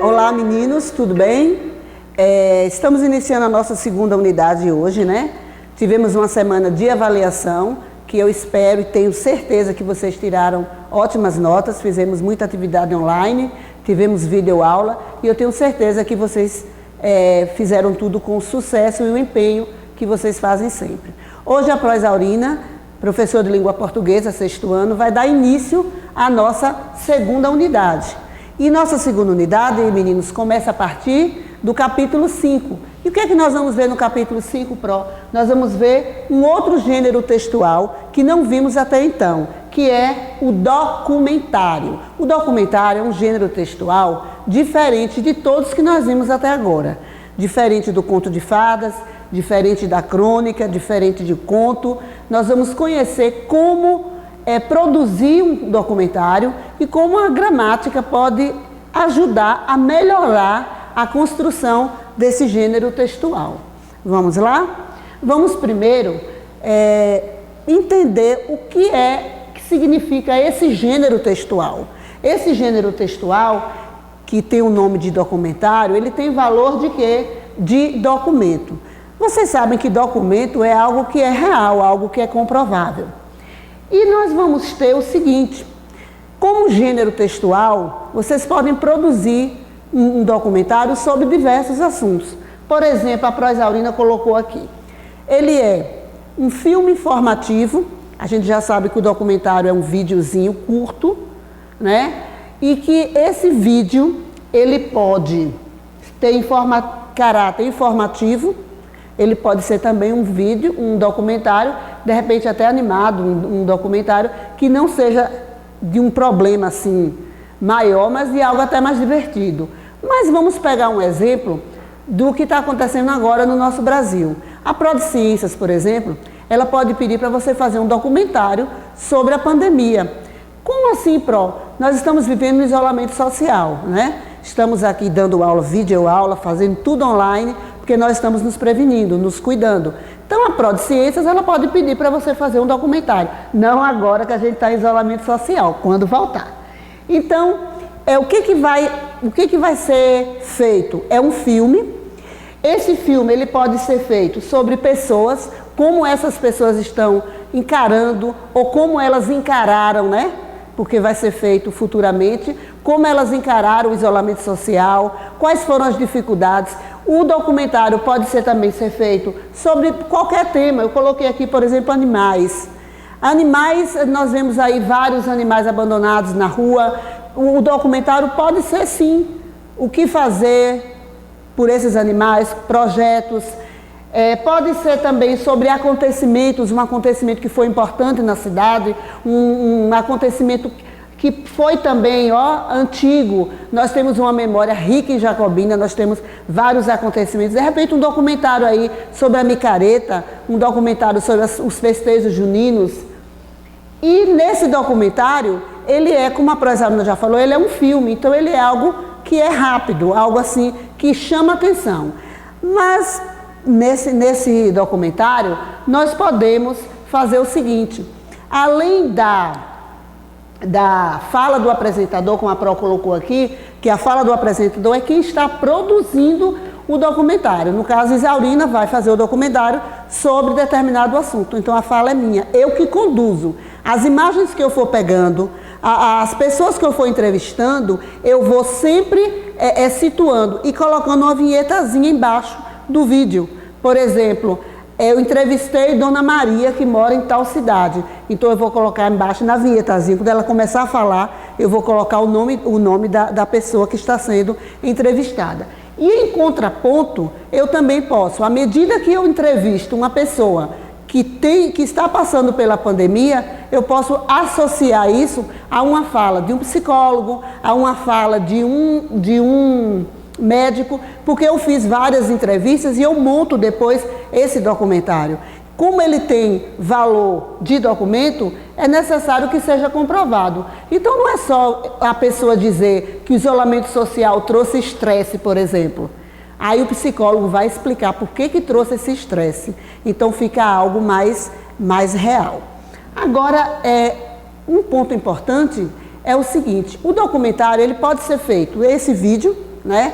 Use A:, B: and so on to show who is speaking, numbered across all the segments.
A: Olá meninos, tudo bem? Estamos iniciando a nossa segunda unidade hoje, né? Tivemos uma semana de avaliação, que eu espero e tenho certeza que vocês tiraram ótimas notas, fizemos muita atividade online, tivemos videoaula e eu tenho certeza que vocês fizeram tudo com sucesso e o empenho que vocês fazem sempre. Hoje a Proesaurina, professora de língua portuguesa, sexto ano, vai dar início à nossa segunda unidade. E nossa segunda unidade, meninos, começa a partir do capítulo 5. E o que é que nós vamos ver no capítulo 5, Pro? Nós vamos ver um outro gênero textual que não vimos até então, que é o documentário. O documentário é um gênero textual diferente de todos que nós vimos até agora. Diferente do conto de fadas, diferente da crônica, diferente de conto. Nós vamos conhecer como produzir um documentário e como a gramática pode ajudar a melhorar a construção desse gênero textual. Vamos lá? Vamos primeiro entender o que significa esse gênero textual. Esse gênero textual, que tem o nome de documentário, ele tem valor de quê? De documento. Vocês sabem que documento é algo que é real, algo que é comprovável. E nós vamos ter o seguinte: como gênero textual, vocês podem produzir um documentário sobre diversos assuntos. Por exemplo, a Proesaurina colocou aqui. Ele é um filme informativo, a gente já sabe que o documentário é um videozinho curto, né? E que esse vídeo, ele pode ter caráter informativo, ele pode ser também um vídeo, um documentário, de repente até animado, um documentário que não seja de um problema assim maior, mas de algo até mais divertido. Mas vamos pegar um exemplo do que está acontecendo agora no nosso Brasil. A Prodciências, por exemplo, ela pode pedir para você fazer um documentário sobre a pandemia. Como assim, Pro? Nós estamos vivendo um isolamento social, né? Estamos aqui dando aula, videoaula, fazendo tudo online, porque nós estamos nos prevenindo, nos cuidando. Então a Prodciências, ela pode pedir para você fazer um documentário. Não agora que a gente está em isolamento social, quando voltar. Então, o que vai ser feito? É um filme. Esse filme ele pode ser feito sobre pessoas, como essas pessoas estão encarando, ou como elas encararam, né? Porque vai ser feito futuramente, como elas encararam o isolamento social, quais foram as dificuldades. O documentário pode também ser feito sobre qualquer tema. Eu coloquei aqui, por exemplo, animais. Animais, nós vemos aí vários animais abandonados na rua. O documentário pode ser, sim, o que fazer por esses animais, projetos. Pode ser também sobre acontecimentos, um acontecimento que foi importante na cidade, um acontecimento que foi também antigo. Nós temos uma memória rica em Jacobina, nós temos vários acontecimentos. De repente um documentário aí sobre a micareta, um documentário sobre os festejos juninos. E nesse documentário, ele como a Proesaurina já falou, ele é um filme, então ele é algo que é rápido, algo assim que chama atenção. Mas nesse documentário, nós podemos fazer o seguinte: além da fala do apresentador, como a Pro colocou aqui, que a fala do apresentador é quem está produzindo o documentário. No caso, Isaurina vai fazer o documentário sobre determinado assunto. Então a fala é minha, eu que conduzo. As imagens que eu for pegando, as pessoas que eu for entrevistando, eu vou sempre situando e colocando uma vinhetazinha embaixo do vídeo. Por exemplo, eu entrevistei Dona Maria, que mora em tal cidade. Então eu vou colocar embaixo na vinhetazinha, quando ela começar a falar, eu vou colocar o nome da pessoa que está sendo entrevistada. E em contraponto, eu também posso, à medida que eu entrevisto uma pessoa que está passando pela pandemia, eu posso associar isso a uma fala de um psicólogo, a uma fala de um médico, porque eu fiz várias entrevistas e eu monto depois esse documentário. Como ele tem valor de documento, é necessário que seja comprovado. Então não é só a pessoa dizer que o isolamento social trouxe estresse, por exemplo. Aí o psicólogo vai explicar por que trouxe esse estresse. Então fica algo mais real. Agora, um ponto importante é o seguinte: o documentário ele pode ser feito, esse vídeo, né?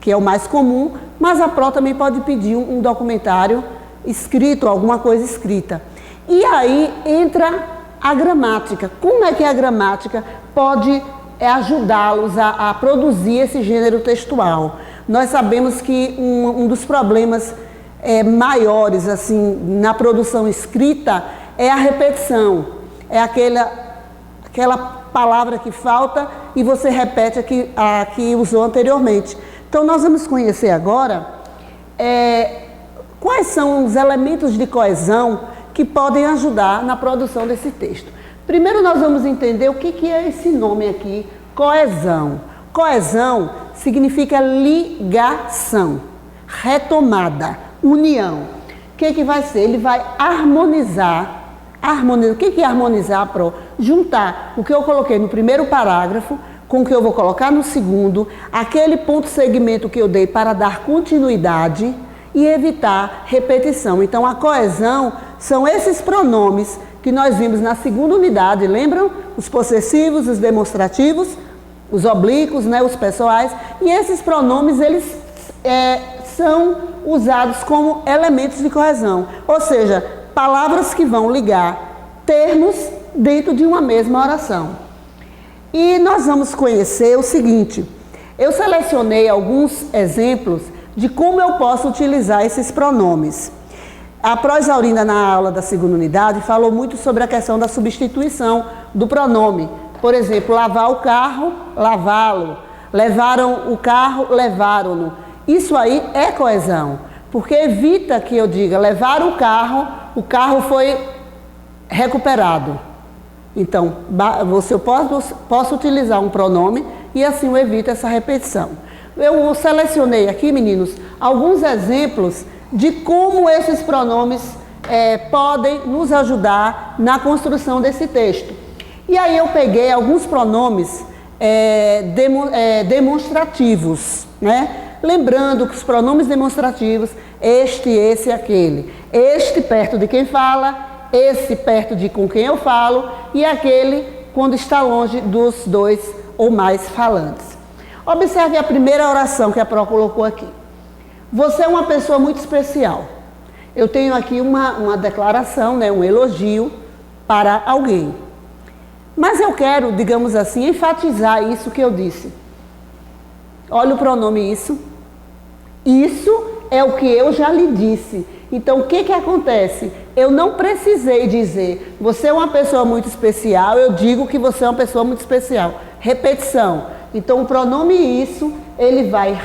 A: Que é o mais comum, mas a PRO também pode pedir um documentário escrito, alguma coisa escrita. E aí entra a gramática. Como é que a gramática pode ajudá-los a produzir esse gênero textual? Nós sabemos que um dos problemas maiores assim, na produção escrita é a repetição. É aquela palavra que falta e você repete a que usou anteriormente. Então, nós vamos conhecer agora quais são os elementos de coesão que podem ajudar na produção desse texto. Primeiro, nós vamos entender o que é esse nome aqui, coesão. Coesão significa ligação, retomada, união. O que vai ser? Ele vai harmonizar. O que é harmonizar, Pro? Juntar o que eu coloquei no primeiro parágrafo com o que eu vou colocar no segundo, aquele ponto segmento que eu dei para dar continuidade e evitar repetição. Então, a coesão são esses pronomes que nós vimos na segunda unidade, lembram? Os possessivos, os demonstrativos, os oblíquos, né, os pessoais. E esses pronomes, eles são usados como elementos de coesão. Ou seja, palavras que vão ligar termos dentro de uma mesma oração. E nós vamos conhecer o seguinte, eu selecionei alguns exemplos de como eu posso utilizar esses pronomes. A Pro Isaurina, na aula da segunda unidade, falou muito sobre a questão da substituição do pronome. Por exemplo, lavar o carro, lavá-lo. Levaram o carro, levaram-no. Isso aí é coesão, porque evita que eu diga levar o carro foi recuperado. Então, eu posso utilizar um pronome e assim eu evito essa repetição. Eu selecionei aqui, meninos, alguns exemplos de como esses pronomes podem nos ajudar na construção desse texto. E aí eu peguei alguns pronomes demonstrativos, né? Lembrando que os pronomes demonstrativos, este, esse e aquele. Este perto de quem fala, esse perto de com quem eu falo e aquele quando está longe dos dois ou mais falantes. Observe a primeira oração que a Pro colocou aqui. Você é uma pessoa muito especial. Eu tenho aqui uma declaração, né, um elogio para alguém. Mas eu quero, digamos assim, enfatizar isso que eu disse. Olha o pronome isso. Isso é o que eu já lhe disse. Então, o que acontece? Eu não precisei dizer, você é uma pessoa muito especial, eu digo que você é uma pessoa muito especial. Repetição. Então, o pronome isso, ele vai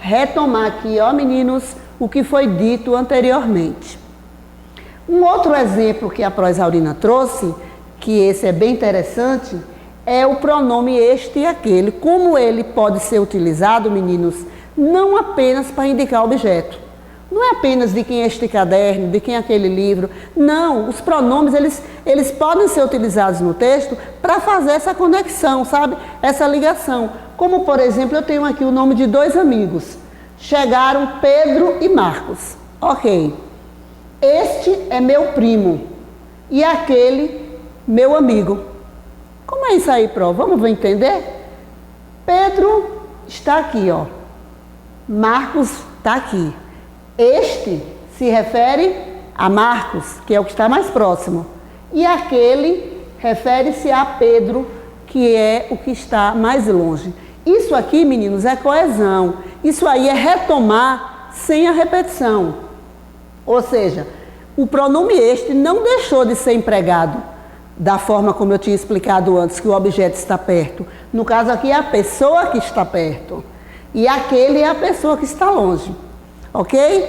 A: retomar aqui, meninos, o que foi dito anteriormente. Um outro exemplo que a Pro Isaurina trouxe, que esse é bem interessante, é o pronome este e aquele. Como ele pode ser utilizado, meninos, não apenas para indicar objeto. Não é apenas de quem é este caderno, de quem é aquele livro. Não, os pronomes, eles podem ser utilizados no texto para fazer essa conexão, sabe? Essa ligação. Como, por exemplo, eu tenho aqui o nome de dois amigos. Chegaram Pedro e Marcos. Ok. Este é meu primo e aquele meu amigo. Como é isso aí, Pro? Vamos entender? Pedro está aqui, ó. Marcos está aqui. Este se refere a Marcos, que é o que está mais próximo. E aquele refere-se a Pedro, que é o que está mais longe. Isso aqui, meninos, é coesão. Isso aí é retomar sem a repetição. Ou seja, o pronome este não deixou de ser empregado da forma como eu tinha explicado antes, que o objeto está perto. No caso aqui é a pessoa que está perto. E aquele é a pessoa que está longe. Ok?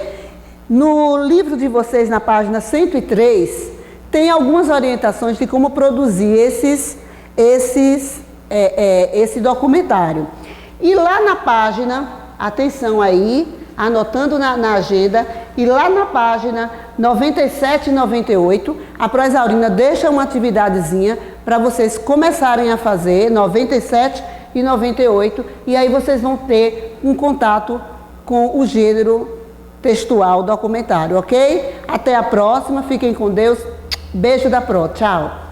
A: No livro de vocês, na página 103, tem algumas orientações de como produzir esse documentário. E lá na página, atenção aí, anotando na agenda, e lá na página 97 e 98, a Pro Isaurina deixa uma atividadezinha para vocês começarem a fazer, 97 e 98, e aí vocês vão ter um contato com o gênero textual documentário, ok? Até a próxima, fiquem com Deus, beijo da Pro, tchau!